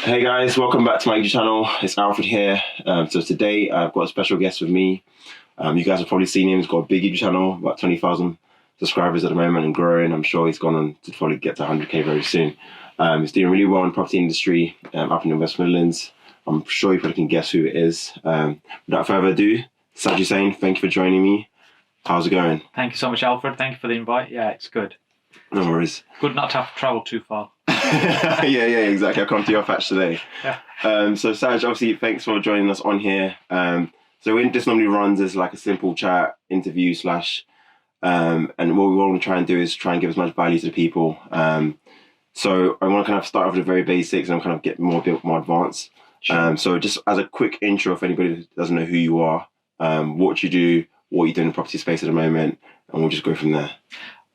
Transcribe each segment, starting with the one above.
Hey guys, welcome back to my YouTube channel. It's Alfred here. So today I've got a special guest with me. You guys have probably seen him. He's got a big YouTube channel, about 20,000 subscribers at the moment and growing. I'm sure he's gone on to probably get to 100k very soon. He's doing really well in the property industry up in the West Midlands. I'm sure you probably can guess who it is. Without further ado, Saj Hussain, thank you for joining me. How's it going? Thank you so much, Alfred. Thank you for the invite. Yeah, it's good. No worries. Good not to have to travel too far. yeah, exactly. I'll come to your patch today. Yeah. So Saj, obviously, thanks for joining us on here. So this normally runs as like a simple chat, interview slash, and what we want to try and do is try and give as much value to the people. So I want to kind of start off with the very basics and kind of get more advanced. Sure. So just as a quick intro, if anybody doesn't know who you are, what you do, what you do in the property space at the moment, and we'll just go from there.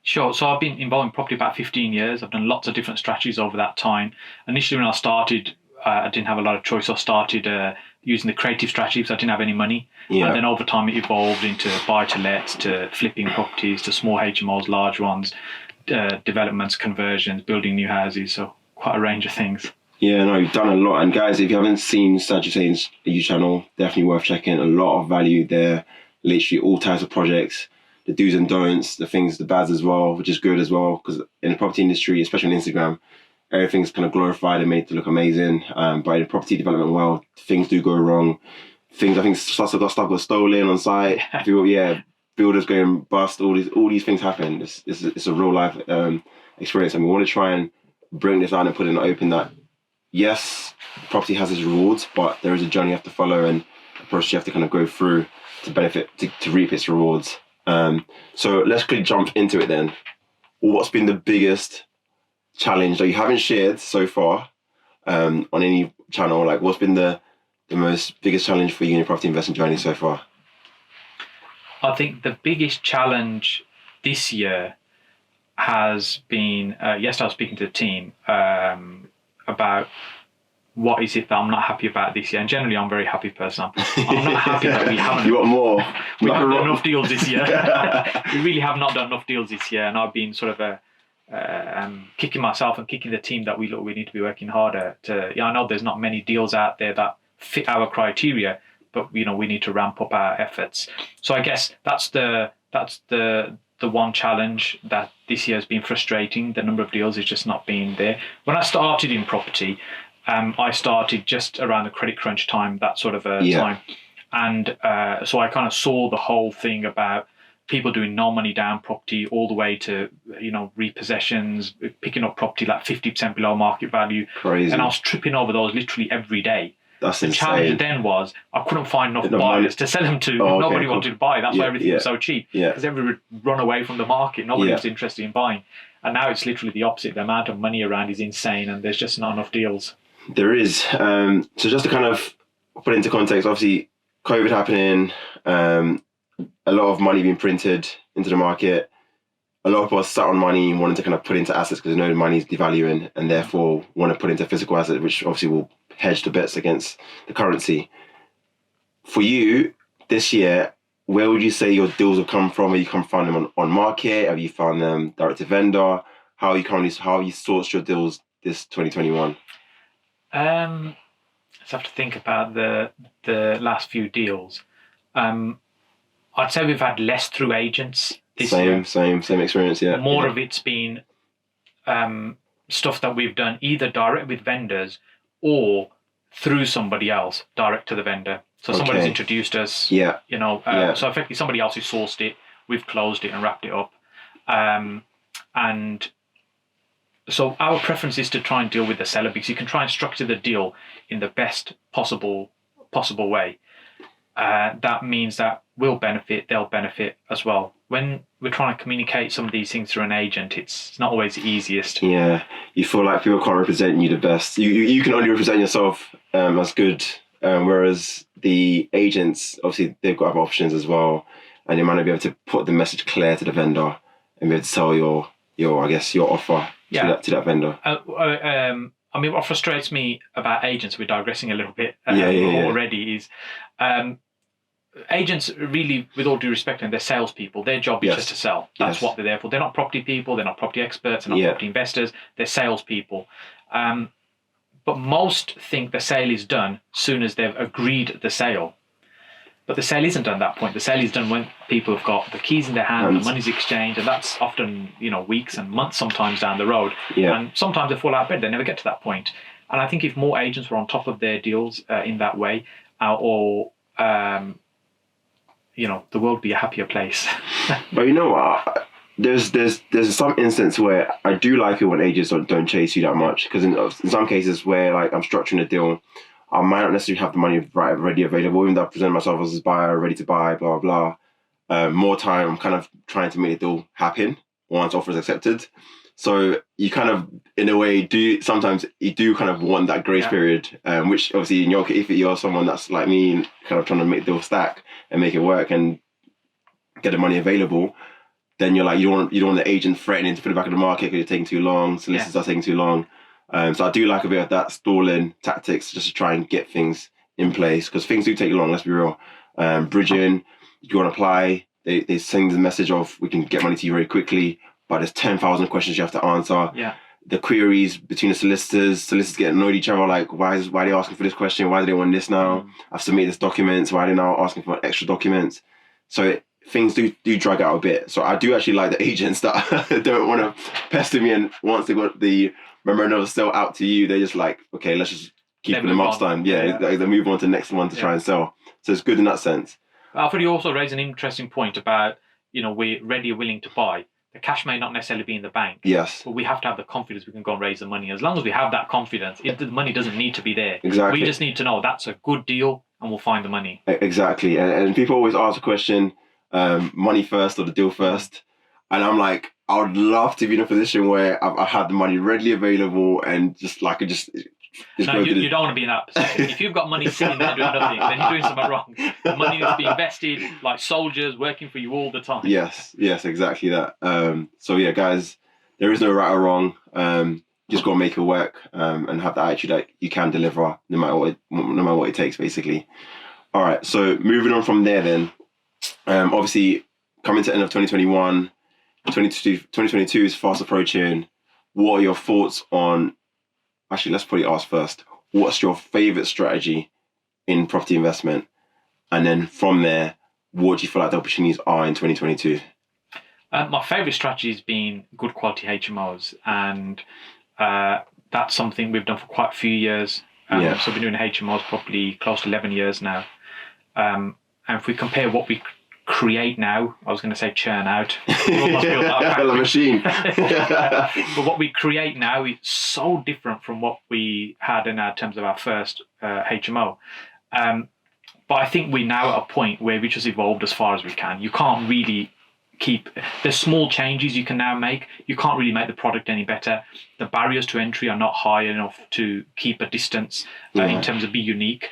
Sure. So I've been involved in property about 15 years. I've done lots of different strategies over that time. Initially, when I started, I didn't have a lot of choice. I started using the creative strategy because I didn't have any money. Yeah. And then over time, it evolved into buy-to-lets, to flipping properties, to small HMOs, large ones, developments, conversions, building new houses. So quite a range of things. Yeah, no, you've done a lot. And guys, if you haven't seen Saj Hussain's YouTube channel, definitely worth checking. A lot of value there. Literally all types of projects. The do's and don'ts, the things, the bads as well, which is good as well, because in the property industry, especially on Instagram, everything's kind of glorified and made to look amazing. But in the property development world, things do go wrong. I think stuff got stolen on site. Builders going bust. All these things happen. It's a real life experience, and we want to try and bring this out and put it in the open that yes, property has its rewards, but there is a journey you have to follow and a process you have to kind of go through to benefit to reap its rewards. So let's quickly jump into it then. What's been the biggest challenge that you haven't shared so far on any channel? Like, what's been the biggest challenge for you in your property investment journey so far? I think the biggest challenge this year has been, yesterday I was speaking to the team about what is it that I'm not happy about this year. And generally, I'm a very happy person. I'm not happy that we haven't... You want more? We haven't done enough deals this year. We really have not done enough deals this year. And I've been sort of kicking myself and kicking the team that we need to be working harder to... I know there's not many deals out there that fit our criteria, but, we need to ramp up our efforts. So I guess that's the one challenge that this year has been frustrating. The number of deals has just not been there. When I started in property... I started just around the credit crunch time, that sort of time. And so I kind of saw the whole thing about people doing no money down property all the way to, repossessions, picking up property like 50% below market value. Crazy. And I was tripping over those literally every day. That's the insane. challenge then was I couldn't find enough buyers to sell them to. Nobody wanted to buy. That's why everything was so cheap. Because everybody would run away from the market. Nobody was interested in buying. And now it's literally the opposite. The amount of money around is insane and there's just not enough deals. There is. So just to kind of put into context, obviously, COVID happening, a lot of money being printed into the market. A lot of people sat on money wanting to kind of put into assets because they know the money is devaluing and therefore want to put into physical assets, which obviously will hedge the bets against the currency. For you, this year, where would you say your deals have come from? Have you found them on market? Have you found them direct to vendor? How have you sourced your deals this 2021? Let's have to think about the last few deals. I'd say we've had less through agents this year. Same experience, yeah. More of it's been stuff that we've done either direct with vendors or through somebody else, direct to the vendor. So somebody's introduced us. So effectively somebody else who sourced it, we've closed it and wrapped it up. And so our preference is to try and deal with the seller because you can try and structure the deal in the best possible way. That means that we'll benefit, they'll benefit as well. When we're trying to communicate some of these things through an agent, it's not always the easiest. Yeah, you feel like people can't represent you the best. You can only represent yourself as good, whereas the agents, obviously, they've got other options as well, and they might not be able to put the message clear to the vendor and be able to sell your offer to that vendor. What frustrates me about agents, we're digressing a little bit already, is agents really, with all due respect, and they're salespeople. Their job is just to sell. That's what they're there for. They're not property people. They're not property experts. They're not property investors. They're salespeople. But most think the sale is done soon as they've agreed the sale. But the sale isn't done at that point. The sale is done when people have got the keys in their hand, the money's exchanged, and that's often, weeks and months sometimes down the road. Yeah. And sometimes they fall out of bed, they never get to that point. And I think if more agents were on top of their deals in that way, the world would be a happier place. But you know what? There's some instance where I do like it when agents don't chase you that much, because in some cases where like I'm structuring a deal, I might not necessarily have the money ready available, even though I present myself as a buyer, ready to buy, blah, blah, blah. More time, I'm kind of trying to make the deal happen once offer is accepted. So you kind of, in a way, sometimes you do kind of want that grace period, which obviously in your case, if you're someone that's like me, kind of trying to make the deal stack and make it work and get the money available, then you're like, you don't want the agent threatening to put it back in the market because you're taking too long, solicitors are taking too long. So I do like a bit of that stalling tactics just to try and get things in place, because things do take long, let's be real. Bridging, you want to apply, they send the message of, we can get money to you very quickly, but there's 10,000 questions you have to answer. Yeah. The queries between the solicitors get annoyed at each other, like, why are they asking for this question? Why do they want this now? I've submitted this documents, why are they now asking for extra documents? So things do drag out a bit. So I do actually like the agents that don't want to pester me, and once they got the memorandum of sale out to you, they're just like, okay, let's just keep it them up time. Yeah, they move on to the next one to try and sell. So it's good in that sense. Alfred, you also raised an interesting point about, we're ready and willing to buy. The cash may not necessarily be in the bank. Yes. But we have to have the confidence we can go and raise the money. As long as we have that confidence, the money doesn't need to be there. Exactly. We just need to know that's a good deal and we'll find the money. Exactly. And people always ask the question, money first or the deal first? And I'm like, I would love to be in a position where I had the money readily available and just like just no, you don't want to be in that position. If you've got money sitting there doing nothing, then you're doing something wrong. The money needs to be invested like soldiers working for you all the time. Yes, exactly that. So yeah, guys, there is no right or wrong. You just got to make it work and have the attitude that you can deliver no matter what it takes, basically. All right, so moving on from there then, obviously coming to the end of 2021, 2022 is fast approaching. What are your thoughts on, actually, let's probably ask first, what's your favorite strategy in property investment? And then from there, what do you feel like the opportunities are in 2022? My favorite strategy has been good quality HMOs, and that's something we've done for quite a few years. So we've been doing HMOs probably close to 11 years now. And if we compare what we create now, I was going to say churn out. The machine. But what we create now is so different from what we had in terms of our first HMO. But I think we're now at a point where we just evolved as far as we can. You can't really there's small changes you can now make. You can't really make the product any better. The barriers to entry are not high enough to keep a distance in terms of be unique.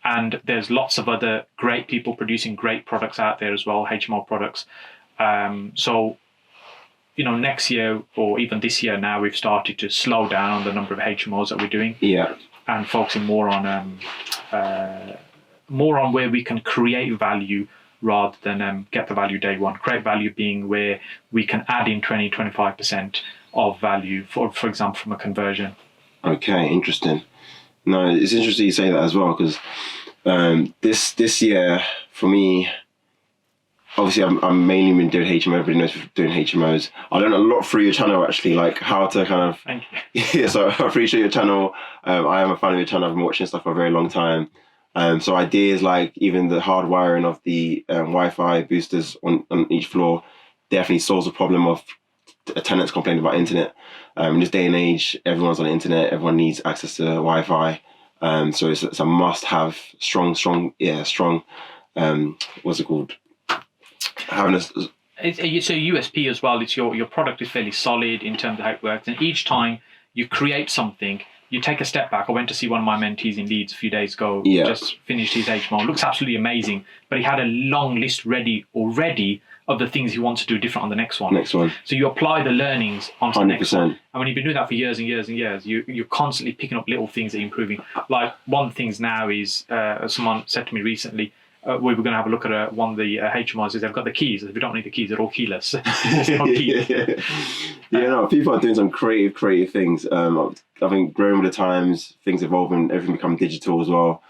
And there's lots of other great people producing great products out there as well, HMO products. So, next year or even this year now, we've started to slow down the number of HMOs that we're doing. Yeah. And focusing more on where we can create value rather than get the value day one. Create value being where we can add in 20-25% of value, for example, from a conversion. Okay, interesting. No, it's interesting you say that as well, because this year for me, obviously I'm mainly been doing HMO. Everybody knows doing HMOs. I learned a lot through your channel, actually, like how to kind of. Thank you. Yeah, so I appreciate your channel. I am a fan of your channel. I've been watching stuff for a very long time. So ideas like even the hard wiring of the Wi-Fi boosters on each floor definitely solves the problem of tenants complaining about internet. In this day and age, everyone's on the internet. Everyone needs access to Wi-Fi. So it's a must-have. Strong. What's it called? Having It's a USP as well. It's your product is fairly solid in terms of how it works. And each time you create something, you take a step back. I went to see one of my mentees in Leeds a few days ago. Just finished his HMO. Looks absolutely amazing. But he had a long list ready already of the things he wants to do different on the next one. So you apply the learnings onto 100%. The next one. And when you've been doing that for years and years and years, you're constantly picking up little things that are improving. Like one of the things now is, someone said to me recently, we were going to have a look at one of the HMOs. They've got the keys. We don't need the keys. They're all keyless. There's no keys. No, people are doing some creative things. I think growing with the times, things evolving, everything become digital as well.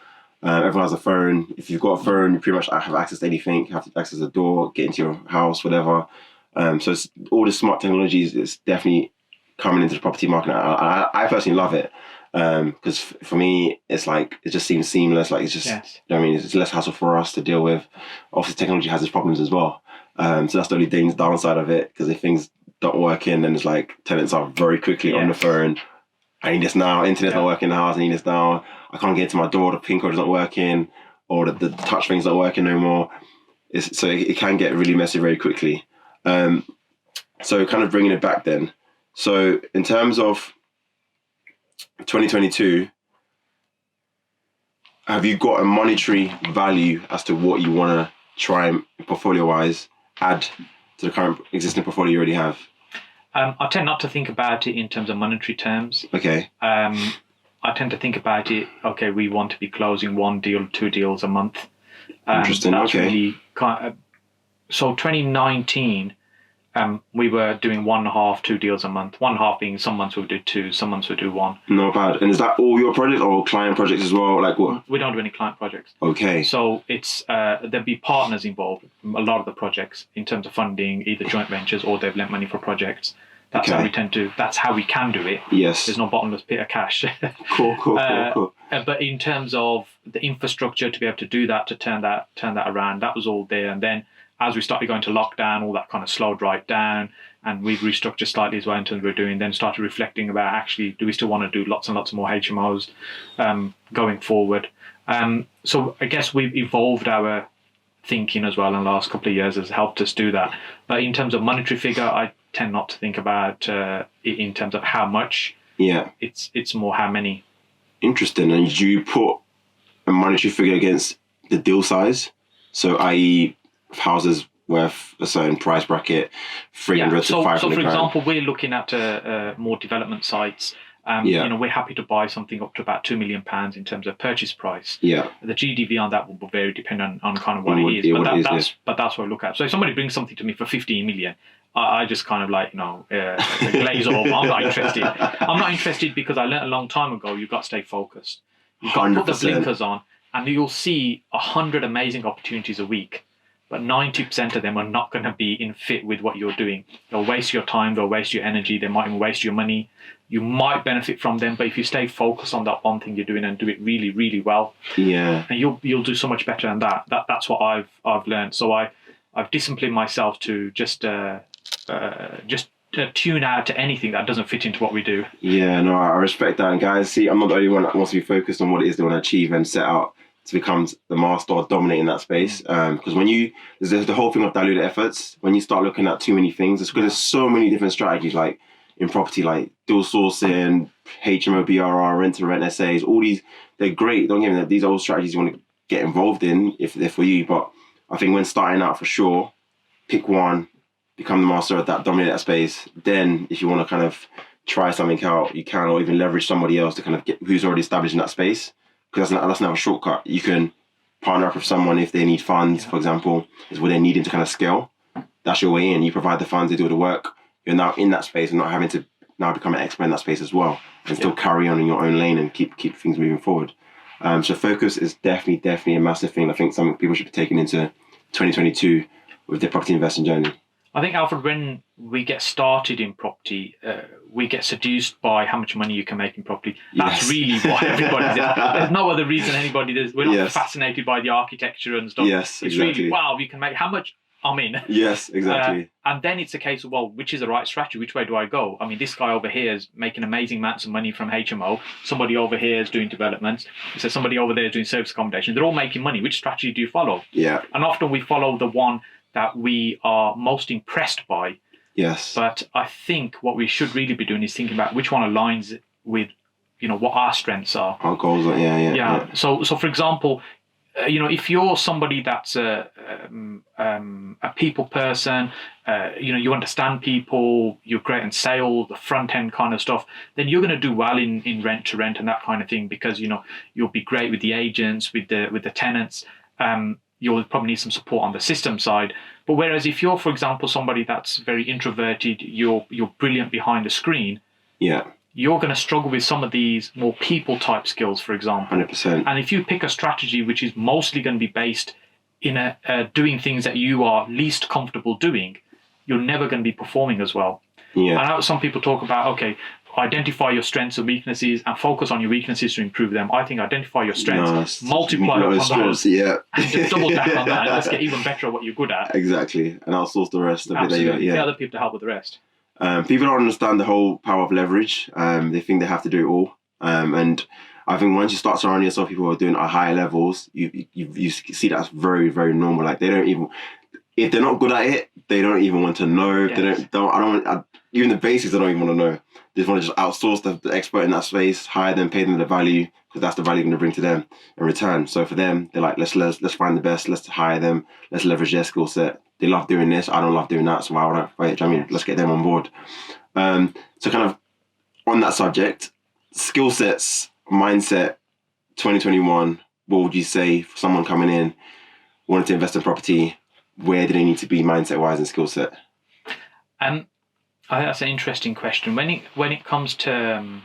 Everyone has a phone. If you've got a phone, you pretty much have access to anything. You have to access the door, get into your house, whatever. So it's, all the smart technologies is definitely coming into the property market. I personally love it because for me, it's like it just seems seamless. Like it's just, Yes. I mean, it's less hassle for us to deal with. Obviously, technology has its problems as well. So that's the only downside of it, because if things don't work in, then it's like tenants are very quickly on the phone. I need this now. Internet's not working in the house. I need this now. I can't get into my door. The PIN code is not working, or the touch thing's not working no more. So it can get really messy very quickly. So kind of bringing it back then. So in terms of 2022, have you got a monetary value as to what you want to try and portfolio-wise add to the current existing portfolio you already have? I tend not to think about it in terms of monetary terms. Okay. I tend to think about it, okay, we want to be closing 1 deal, 2 deals a month. Interesting, that's okay. Really so 2019, we were doing 1.5, 2 deals a month. 1.5 being some months we'll do 2, some months we'll do 1. Not bad. And is that all your projects or client projects as well? Like what? We don't do any client projects. Okay. So it's there'd be partners involved in a lot of the projects in terms of funding, either joint ventures or they've lent money for projects. That's how we tend to. That's how we can do it. Yes. There's no bottomless pit of cash. Cool. But in terms of the infrastructure to be able to do that, to turn that around, that was all there. And then as we started going to lockdown, all that kind of slowed right down, and we've restructured slightly as well in terms of what we're doing. Then started reflecting about actually, do we still want to do lots and lots more HMOs going forward? So I guess we've evolved our thinking as well in the last couple of years, has helped us do that. But in terms of monetary figure, I tend not to think about it in terms of how much. Yeah. It's more how many. Interesting. And do you put a monetary figure against the deal size? So i.e. houses worth a certain price bracket, 300 to 500 So for grand. example, we're looking at more development sites. We're happy to buy something up to about £2 million in terms of purchase price. Yeah. The GDV on that will vary depending on kind of what it is. But that's what I look at. So if somebody brings something to me for 15 million, I just kind of glaze over. I'm not interested. I'm not interested because I learned a long time ago, you've got to stay focused. You've got to put the blinkers on, and you'll see 100 amazing opportunities a week. But 90% of them are not going to be in fit with what you're doing. They'll waste your time, they'll waste your energy, they might even waste your money. You might benefit from them, but if you stay focused on that one thing you're doing and do it really, really well, and you'll do so much better than that. That's what I've learned. So I've disciplined myself to just tune out to anything that doesn't fit into what we do. Yeah, no, I respect that. And guys, see, I'm not the only one that wants to be focused on what it is they want to achieve and set out to become the master or dominate in that space. Because when there's the whole thing of diluted efforts, when you start looking at too many things, it's because there's so many different strategies, like in property, like dual sourcing, HMO, BRR, rent to rent SAs, all these, they're great. Don't get me that these are all strategies you want to get involved in if they're for you. But I think when starting out, for sure, pick one, become the master of that, dominate that space. Then if you want to kind of try something out, you can, or even leverage somebody else to kind of get who's already established in that space. Because that's not a shortcut. You can partner up with someone if they need funds, for example, is where they're needing to kind of scale. That's your way in. You provide the funds, they do the work. You're now in that space and not having to now become an expert in that space as well, and still carry on in your own lane and keep things moving forward. So focus is definitely a massive thing. I think something people should be taking into 2022 with their property investing journey. I think, Alfred, when we get started in property, we get seduced by how much money you can make in property. That's really what everybody's in. There's no other reason anybody does. We're not fascinated by the architecture and stuff. Yes, exactly. It's really, wow, you can make how much? I'm in. Yes, exactly. And then it's a case of, well, which is the right strategy? Which way do I go? I mean, this guy over here is making amazing amounts of money from HMO. Somebody over here is doing developments. So somebody over there is doing service accommodation. They're all making money. Which strategy do you follow? Yeah. And often we follow the one that we are most impressed by. Yes. But I think what we should really be doing is thinking about which one aligns with, what our strengths are. Our goals are, yeah. So for example, if you're somebody that's a people person, you understand people, you're great in sales, the front end kind of stuff, then you're going to do well in rent to rent and that kind of thing, because you'll be great with the agents, with the tenants. you'll probably need some support on the system side. But whereas if you're, for example, somebody that's very introverted, you're brilliant behind the screen, Yeah. you're going to struggle with some of these more people type skills, for example. 100%. And if you pick a strategy which is mostly going to be based in doing things that you are least comfortable doing, you're never going to be performing as well. Yeah. I know some people talk about, okay, identify your strengths and weaknesses and focus on your weaknesses to improve them. I think identify your strengths, multiply on those, yeah. and just double down on that, and let's get even better at what you're good at. Exactly. And outsource the rest of it. Absolutely. Yeah. Get other people to help with the rest. People don't understand the whole power of leverage. They think they have to do it all. And I think once you start surrounding yourself with people who are doing at higher levels, you see that's very, very normal. Like they don't even, if they're not good at it, they don't even want to know. Yes. Even the basics, they don't even want to know. They just want to just outsource the expert in that space, hire them, pay them the value, because that's the value you're going to bring to them in return. So for them, they're like, let's find the best, let's hire them, let's leverage their skill set. They love doing this, I don't love doing that, so why would I fight? I mean, let's get them on board. So kind of on that subject, skill sets, mindset, 2021, what would you say for someone coming in, wanting to invest in property, where do they need to be mindset-wise and skill set? I think that's an interesting question. When it comes to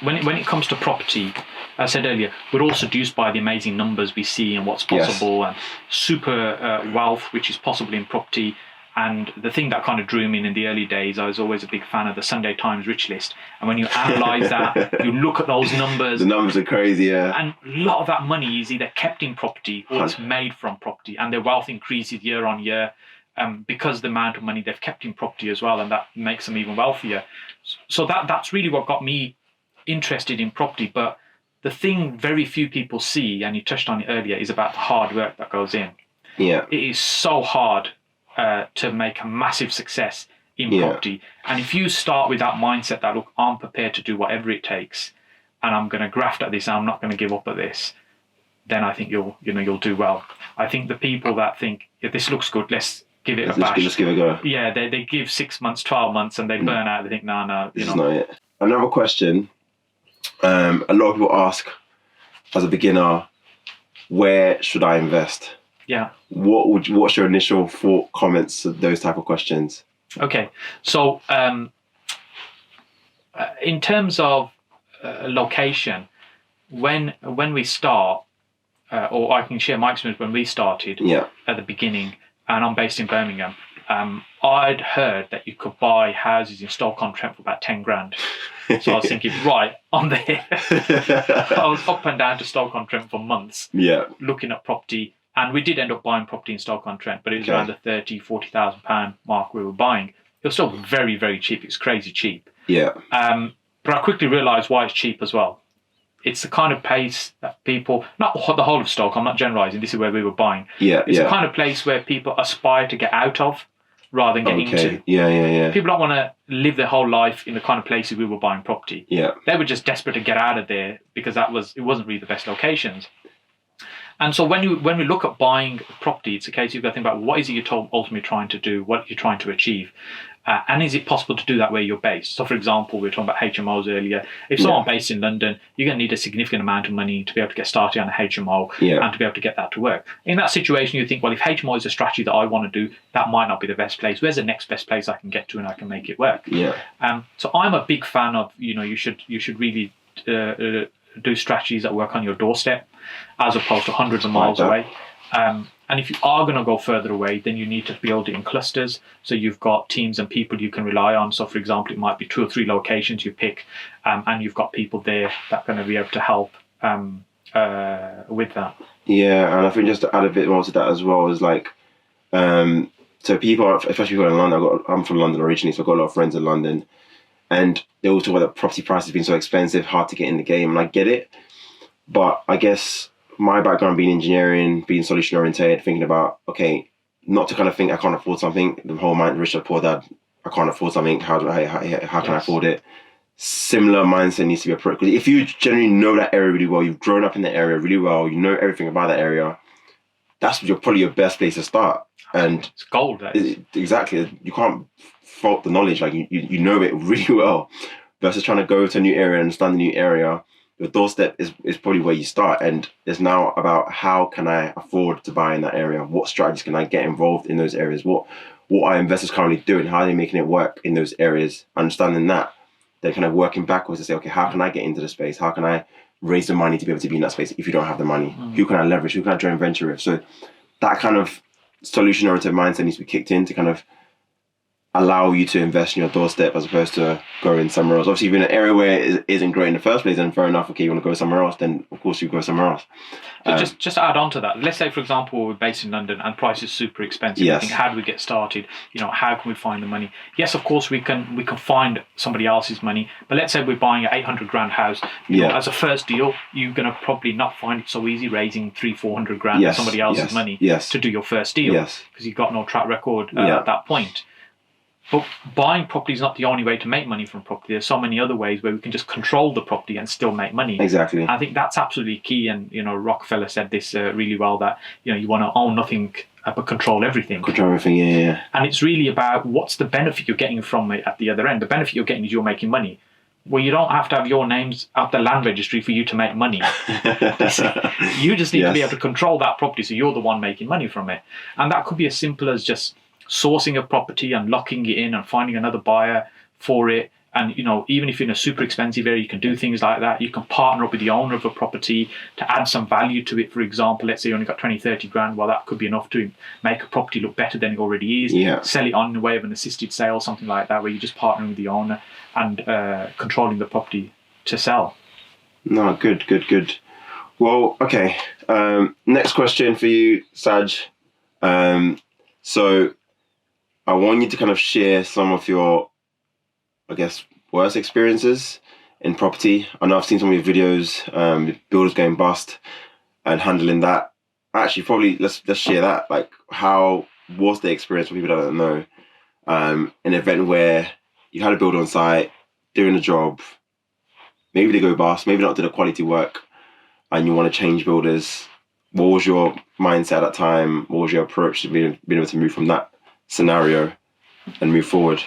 when it comes to property, as I said earlier, we're all seduced by the amazing numbers we see and what's possible, and super wealth which is possible in property. And the thing that kind of drew me in the early days, I was always a big fan of the Sunday Times Rich List. And when you analyse that, you look at those numbers. The numbers are crazy, yeah. And a lot of that money is either kept in property or it's made from property, and their wealth increases year on year. Because the amount of money they've kept in property as well, and that makes them even wealthier. So that's really what got me interested in property. But the thing very few people see, and you touched on it earlier, is about the hard work that goes in. Yeah. It is so hard to make a massive success in property. And if you start with that mindset that, look, I'm prepared to do whatever it takes, and I'm going to graft at this, and I'm not going to give up at this, then I think you'll do well. I think the people that think, if this looks good, let's give it a bash. Just give it a go. Yeah, they give 6 months, 12 months, and they burn out. They think, no, This is not it. Another question. A lot of people ask, as a beginner, where should I invest? Yeah. What's your initial thought, comments to those type of questions? Okay, so in terms of location, when we start, or I can share my experience when we started at the beginning. And I'm based in Birmingham. I'd heard that you could buy houses in Stoke-on-Trent for about 10 grand. So I was thinking, right, I'm there. I was up and down to Stoke-on-Trent for months, looking at property. And we did end up buying property in Stoke-on-Trent, but it was around the £30,000-40,000 mark we were buying. It was still very, very cheap. It's crazy cheap. Yeah. But I quickly realised why it's cheap as well. It's the kind of place that people, not the whole of Stoke, I'm not generalising, this is where we were buying. It's the kind of place where people aspire to get out of rather than get into. Yeah. People don't want to live their whole life in the kind of places we were buying property. Yeah. They were just desperate to get out of there because it wasn't really the best locations. And so when we look at buying property, it's a case you've got to think about what is it you're ultimately trying to do, what you're trying to achieve. And is it possible to do that where you're based? So, for example, we were talking about HMOs earlier. If someone's based in London, you're going to need a significant amount of money to be able to get started on a HMO and to be able to get that to work. In that situation, you think, well, if HMO is a strategy that I want to do, that might not be the best place. Where's the next best place I can get to and I can make it work? Yeah. So I'm a big fan of, you should really do strategies that work on your doorstep as opposed to hundreds of miles away. And if you are going to go further away, then you need to build it in clusters. So you've got teams and people you can rely on. So, for example, it might be 2 or 3 locations you pick, and you've got people there that are going to be able to help with that. Yeah, and I think just to add a bit more to that as well is like, so people, especially people in London, I'm from London originally, so I've got a lot of friends in London, and they all talk about that property prices being so expensive, hard to get in the game, and I get it. But I guess my background being engineering, being solution oriented, thinking about, okay, not to kind of think I can't afford something, the whole mind, rich dad, poor dad, I can't afford something, how can I afford it? Similar mindset needs to be approached. Because if you generally know that area really well, you've grown up in that area really well, you know everything about that area, that's probably your best place to start. And it's gold. Exactly. You can't fault the knowledge, like you know it really well. Versus trying to go to a new area and understand the new area, your doorstep is probably where you start. And it's now about how can I afford to buy in that area? What strategies can I get involved in those areas? What are investors currently doing? How are they making it work in those areas? Understanding that, they're kind of working backwards to say, okay, how can I get into the space? How can I raise the money to be able to be in that space if you don't have the money? Who can I leverage? Who can I joint venture with? So that kind of solution-oriented mindset needs to be kicked in to kind of allow you to invest in your doorstep as opposed to going somewhere else. Obviously, if you're in an area where it isn't great in the first place, then fair enough. Okay, you want to go somewhere else, then of course you go somewhere else. Just to add on to that, let's say, for example, we're based in London and price is super expensive. Yes. You think, how do we get started? How can we find the money? Yes, of course, we can find somebody else's money. But let's say we're buying an 800 grand house. As a first deal, you're going to probably not find it so easy raising 300-400 grand of somebody else's money to do your first deal because you've got no track record at that point. But buying property is not the only way to make money from property. There's so many other ways where we can just control the property and still make money. Exactly. I think that's absolutely key. And, Rockefeller said this really well, that, you want to own nothing but control everything. Control everything, yeah. And it's really about what's the benefit you're getting from it at the other end. The benefit you're getting is you're making money. Well, you don't have to have your names at the land registry for you to make money. You just need to be able to control that property so you're the one making money from it. And that could be as simple as just sourcing a property and locking it in and finding another buyer for it. And, even if you're in a super expensive area, you can do things like that. You can partner up with the owner of a property to add some value to it. For example, let's say you only got 20-30 grand. Well, that could be enough to make a property look better than it already is. Yeah. Sell it on in the way of an assisted sale, something like that, where you're just partnering with the owner and controlling the property to sell. No, good. Well, okay. Next question for you, Saj. So I want you to kind of share some of your, I guess, worst experiences in property. I know I've seen some of your videos, builders going bust and handling that. Actually, probably let's share that. Like, how was the experience for people that don't know? An event where you had a builder on site doing a job, maybe they go bust, maybe not do the quality work, and you want to change builders. What was your mindset at that time? What was your approach to being able to move from that scenario and move forward?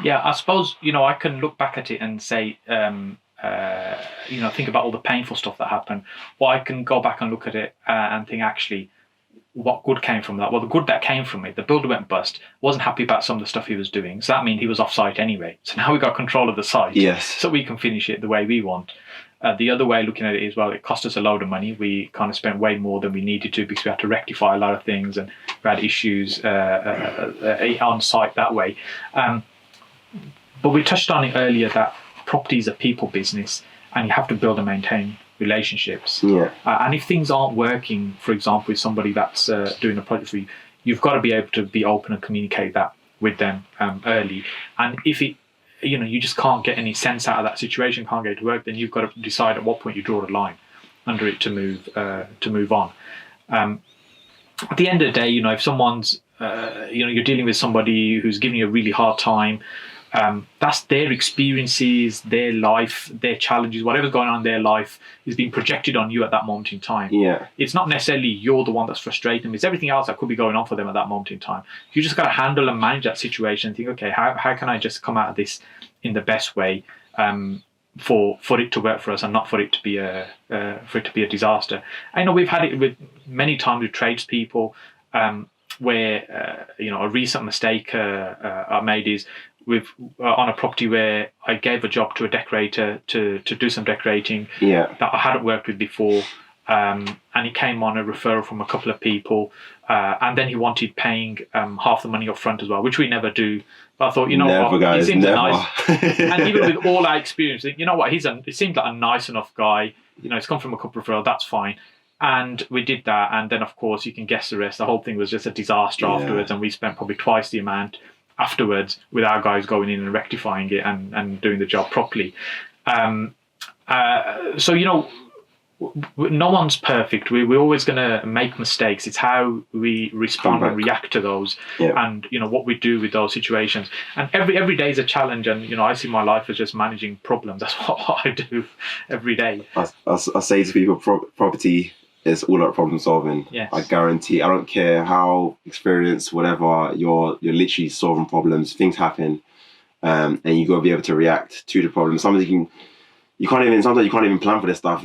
Yeah, I suppose, I can look back at it and say, think about all the painful stuff that happened. Or I can go back and look at it and think, actually, what good came from that? Well, the good that came from it, the builder went bust, wasn't happy about some of the stuff he was doing. So that means he was off site anyway. So now we got control of the site. Yes. So we can finish it the way we want. The other way of looking at it is, well, it cost us a load of money. We kind of spent way more than we needed to because we had to rectify a lot of things and we had issues on site that way. But we touched on it earlier that property is a people business and you have to build and maintain relationships. Yeah. And if things aren't working, for example, with somebody that's doing a project for you, you've got to be able to be open and communicate that with them early. And if it, you just can't get any sense out of that situation, can't get it to work, then you've got to decide at what point you draw the line under it to move on. At the end of the day, if someone's, you're dealing with somebody who's giving you a really hard time, that's their experiences, their life, their challenges, whatever's going on in their life is being projected on you at that moment in time. Yeah. It's not necessarily you're the one that's frustrating them. It's everything else that could be going on for them at that moment in time. You just got to handle and manage that situation and think, okay, how can I just come out of this in the best way for it to work for us and not for it to be a disaster. I know we've had it with many times with tradespeople where a recent mistake I made is on a property where I gave a job to a decorator to do some decorating that I hadn't worked with before, and it came on a referral from a couple of people, and then he wanted paying half the money up front as well, which we never do. But I thought, guys, he seems never. nice, and even with all our experience, you know what, he seems like a nice enough guy. It's come from a couple of referrals, that's fine. And we did that, and then of course you can guess the rest. The whole thing was just a disaster afterwards, and we spent probably twice the amount afterwards with our guys going in and rectifying it and doing the job properly. No one's perfect. We're always going to make mistakes. It's how we respond and react to those, and what we do with those situations. And every day is a challenge. And I see my life as just managing problems. That's what I do every day. I say to people, property is all about problem solving. Yes. I guarantee. I don't care how experienced, whatever. You're literally solving problems. Things happen, and you got to be able to react to the problem. Sometimes sometimes you can't even plan for this stuff.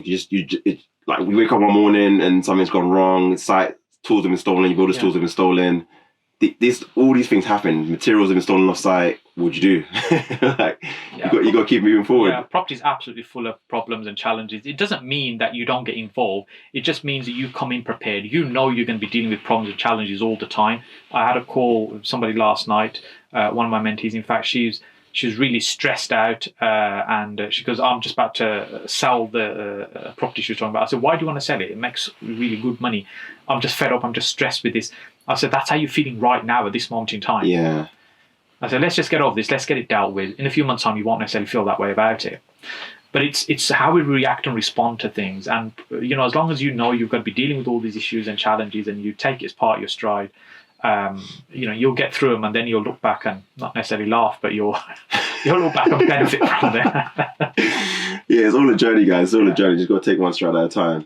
Like we wake up one morning and something's gone wrong. Site tools have been stolen. Your builder's tools have been stolen. All these things happen. Materials have been stolen off site. What would you do? You got to keep moving forward. Yeah, property is absolutely full of problems and challenges. It doesn't mean that you don't get involved. It just means that you come in prepared. You know you're going to be dealing with problems and challenges all the time. I had a call with somebody last night. One of my mentees, in fact, she was really stressed out, and she goes, "I'm just about to sell the property she was talking about." I said, "Why do you want to sell it? It makes really good money." "I'm just fed up. I'm just stressed with this." I said, "That's how you're feeling right now at this moment in time." Yeah. I said, "Let's just get over this. Let's get it dealt with. In a few months' time, you won't necessarily feel that way about it." But it's how we react and respond to things. And, as long as you know you've got to be dealing with all these issues and challenges and you take it as part of your stride, you'll get through them, and then you'll look back and not necessarily laugh, but you'll look back and benefit from them. Yeah, it's all a journey, guys. It's all a journey. Just got to take one stride at a time.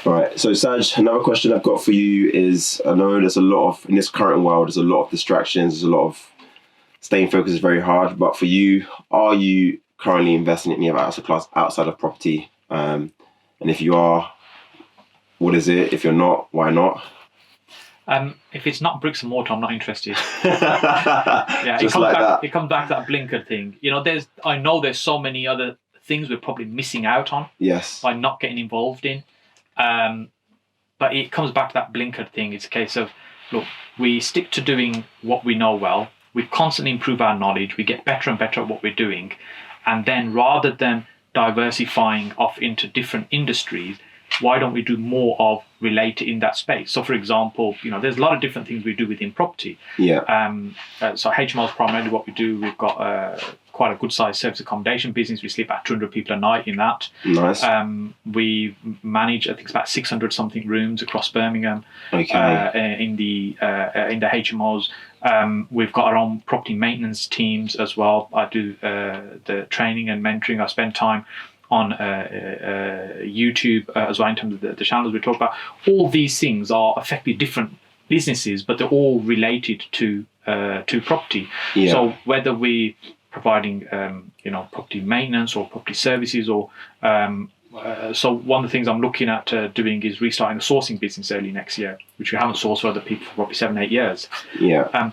All right. So, Saj, another question I've got for you is, I know there's a lot of, in this current world, there's a lot of distractions. There's a lot of staying focused is very hard. But for you, are you currently investing in any other asset class outside of property? And if you are, what is it? If you're not, why not? If it's not bricks and mortar, I'm not interested. Yeah, it comes back to that blinker thing. I know there's so many other things we're probably missing out on. Yes. By not getting involved in. But it comes back to that blinker thing. It's a case of, look, we stick to doing what we know well. We constantly improve our knowledge. We get better and better at what we're doing. And then rather than diversifying off into different industries, why don't we do more of related in that space? So, for example, there's a lot of different things we do within property. Yeah. So HMO is primarily what we do. We've got quite a good sized service accommodation business. We sleep about 200 people a night in that. Nice. We manage, I think it's about 600 something rooms across Birmingham. Okay. In the HMOs. We've got our own property maintenance teams as well. I do the training and mentoring. I spend time on YouTube as well in terms of the channels we talk about. All these things are effectively different businesses, but they're all related to property. Yeah. So whether we providing property maintenance or property services, or so one of the things I'm looking at doing is restarting a sourcing business early next year, which we haven't sourced for other people for probably 7-8 years. Yeah.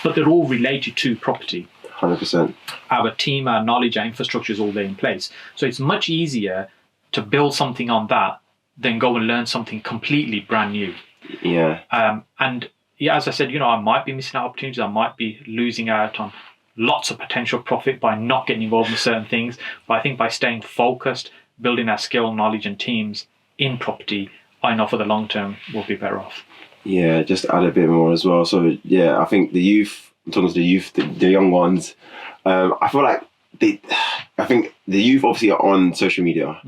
But they're all related to property. 100%. Our team, our knowledge, our infrastructure is all there in place. So it's much easier to build something on that than go and learn something completely brand new. Yeah. And yeah, as I said, I might be missing out opportunities. I might be losing out on lots of potential profit by not getting involved in certain things. But I think by staying focused, building our skill, knowledge and teams in property, I know for the long term we'll be better off. Yeah, just add a bit more as well. So yeah, I think the youth, in terms of the youth, the young ones, I feel like I think the youth obviously are on social media.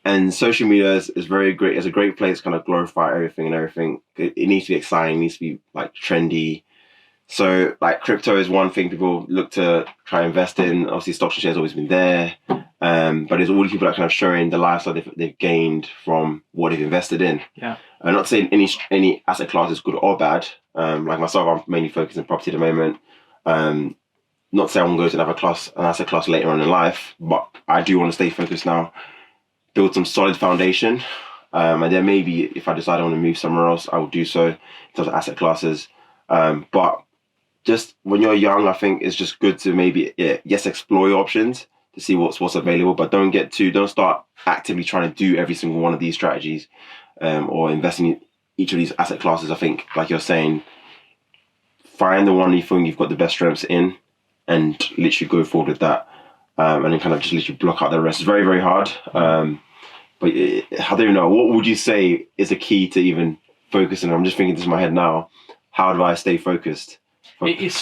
And social media is very great. It's a great place to kind of glorify everything. It needs to be exciting, it needs to be like trendy. So like crypto is one thing people look to try and invest in. Obviously stocks and shares always been there. But there's all these people that are kind of showing the lifestyle they've gained from what they've invested in. Yeah. I'm not saying any asset class is good or bad. Like myself, I'm mainly focused on property at the moment. Not saying I'm going to go to an asset class later on in life, but I do want to stay focused now, build some solid foundation. And then maybe if I decide I want to move somewhere else, I will do so in terms of asset classes. But just when you're young, I think it's just good to maybe, explore your options to see what's available, but don't start actively trying to do every single one of these strategies, or investing in each of these asset classes. I think, like you're saying, find the one you think you've got the best strengths in and literally go forward with that. And then kind of just literally block out the rest. It's very, very hard. But I don't know, what would you say is the key to even focusing? I'm just thinking this in my head now. How do I stay focused? It is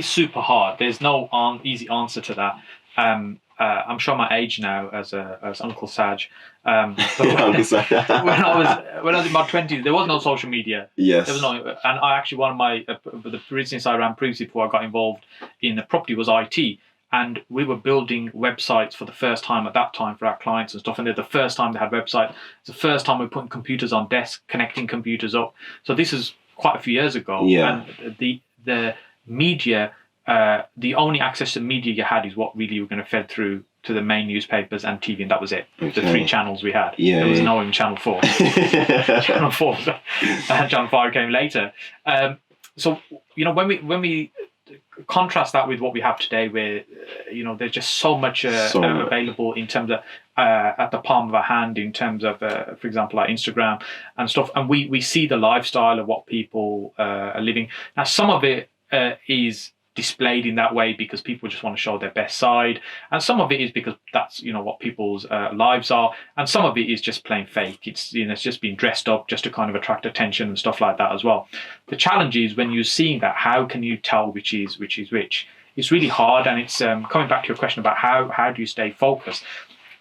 super hard. There's no easy answer to that. I'm showing my age now as Uncle Saj. But Uncle Saj. when I was in my 20s, there was no social media. Yes. There was no, and I actually, one of my the business I ran previously before I got involved in the property was IT, and we were building websites for the first time at that time for our clients and stuff. And they're the first time they had websites. It's the first time we were putting computers on desks, connecting computers up. So this is quite a few years ago. Yeah. And the media. The only access to media you had is what really you were going to fed through to the main newspapers and TV, and that was it. Okay. The 3 channels we had. Yeah, there was yeah. no in Channel 4. Channel 4 and Channel 5 came later. So, you know, when we contrast that with what we have today, where, you know, there's just so much available in terms of at the palm of our hand, in terms of, for example, like Instagram and stuff. And we see the lifestyle of what people are living. Now, some of it is displayed in that way because people just want to show their best side, and some of it is because that's, you know, what people's lives are, and some of it is just plain fake. It's, you know, it's just being dressed up just to kind of attract attention and stuff like that as well. The challenge is when you're seeing that, how can you tell which is which? It's really hard, and it's coming back to your question about how do you stay focused.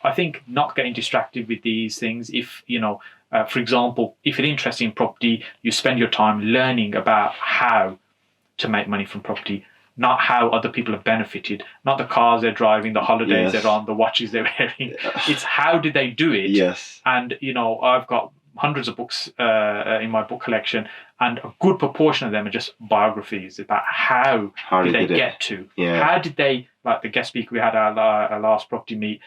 I think not getting distracted with these things. If, you know, for example, if you're interested in property, you spend your time learning about how to make money from property, not how other people have benefited, not the cars they're driving, the holidays they're on, the watches they're wearing. It's how did they do it? Yes. And, you know, I've got hundreds of books in my book collection, and a good proportion of them are just biographies about how did they get to. Yeah. How did they, like the guest speaker we had at our last property meet,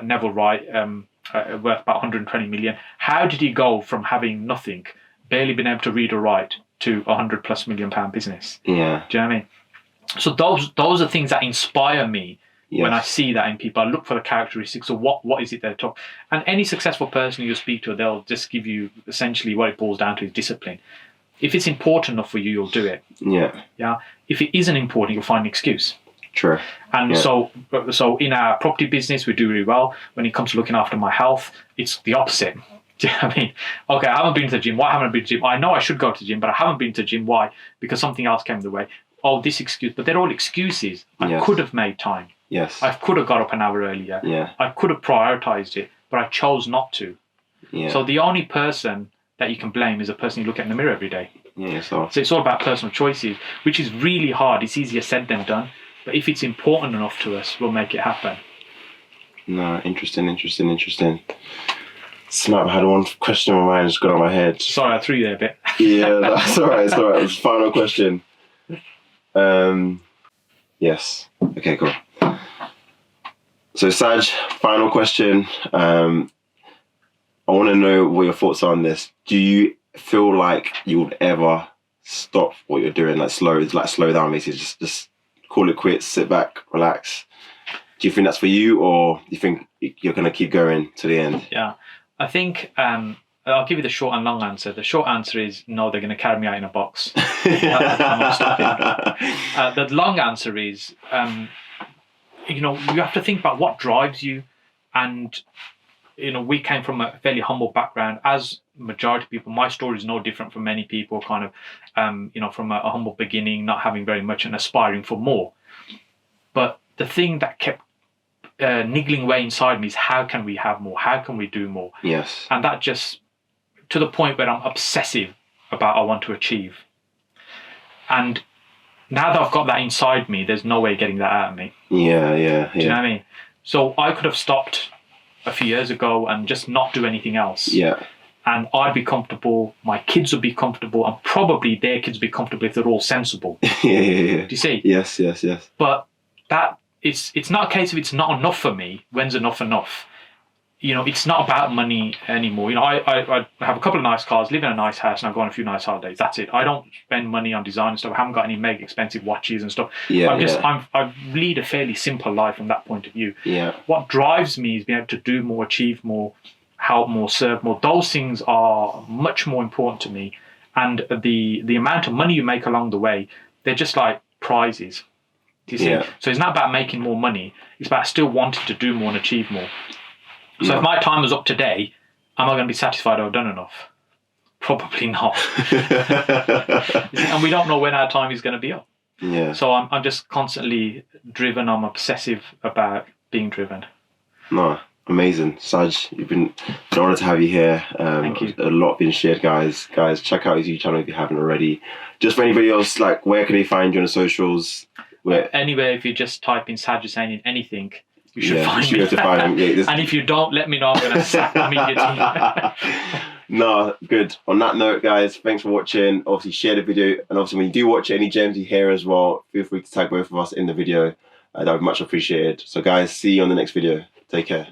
Neville Wright, worth about 120 million. How did he go from having nothing, barely been able to read or write, to £100+ million business? Yeah. Do you know what I mean? So those are things that inspire me. Yes. When I see that in people, I look for the characteristics of what is it they're talking. And any successful person you speak to, they'll just give you essentially what it boils down to is discipline. If it's important enough for you, you'll do it. Yeah. Yeah. If it isn't important, you'll find an excuse. True. And so in our property business, we do really well. When it comes to looking after my health, it's the opposite. Do you know what I mean? Okay, I haven't been to the gym. Why haven't I been to the gym? I know I should go to the gym, but I haven't been to the gym. Why? Because something else came in the way. Oh, this excuse. But they're all excuses. I could have made time. Yes. I could have got up an hour earlier. Yeah. I could have prioritized it, but I chose not to. Yeah. So the only person that you can blame is the person you look at in the mirror every day. Yeah. So it's all about personal choices, which is really hard. It's easier said than done. But if it's important enough to us, we'll make it happen. No, interesting. Snap, I had one question in my mind, just got out of my head. Sorry, I threw you there a bit. Yeah, that's all right. It's all right. Final question. Yes. Okay, cool. So, Saj, final question. I want to know what your thoughts are on this. Do you feel like you would ever stop what you're doing, like slow down, basically, just call it quits, sit back, relax? Do you think that's for you, or do you think you're going to keep going to the end? Yeah, I think I'll give you the short and long answer. The short answer is no, they're going to carry me out in a box. I'm not stopping. The long answer is, you know, you have to think about what drives you. And, you know, we came from a fairly humble background. As majority of people, my story is no different from many people, kind of, you know, from a humble beginning, not having very much and aspiring for more. But the thing that kept niggling away inside me is, how can we have more? How can we do more? Yes. And that just, to the point where I'm obsessive about I want to achieve. And now that I've got that inside me, there's no way getting that out of me. Yeah. Do you know what I mean? So I could have stopped a few years ago and just not do anything else. Yeah. And I'd be comfortable, my kids would be comfortable, and probably their kids would be comfortable if they're all sensible. Yeah. Do you see? Yes. But that it's not a case of it's not enough for me. When's enough? You know, it's not about money anymore. You know, I have a couple of nice cars, live in a nice house, and I go on a few nice holidays. That's it. I don't spend money on design and stuff. I haven't got any mega expensive watches and stuff. I lead a fairly simple life from that point of view. Yeah. What drives me is being able to do more, achieve more, help more, serve more. Those things are much more important to me. And the amount of money you make along the way, they're just like prizes. Do you see? Yeah. So it's not about making more money. It's about still wanting to do more and achieve more. So if my time was up today, am I going to be satisfied I've done enough? Probably not. And we don't know when our time is going to be up. Yeah. So I'm just constantly driven. I'm obsessive about being driven. No, amazing. Saj, you've been an honour to have you here. Thank you. A lot being shared, guys. Guys, check out his YouTube channel if you haven't already. Just for anybody else, like, where can they find you on the socials? Anywhere, if you just type in Saj Hussain in anything, you should find me. You have to find him. Yeah, and if you don't, let me know. I'm going to sack immediately. No, good. On that note, guys, thanks for watching. Obviously, share the video. And obviously, when you do watch any gems you hear as well, feel free to tag both of us in the video. That would be much appreciated. So guys, see you on the next video. Take care.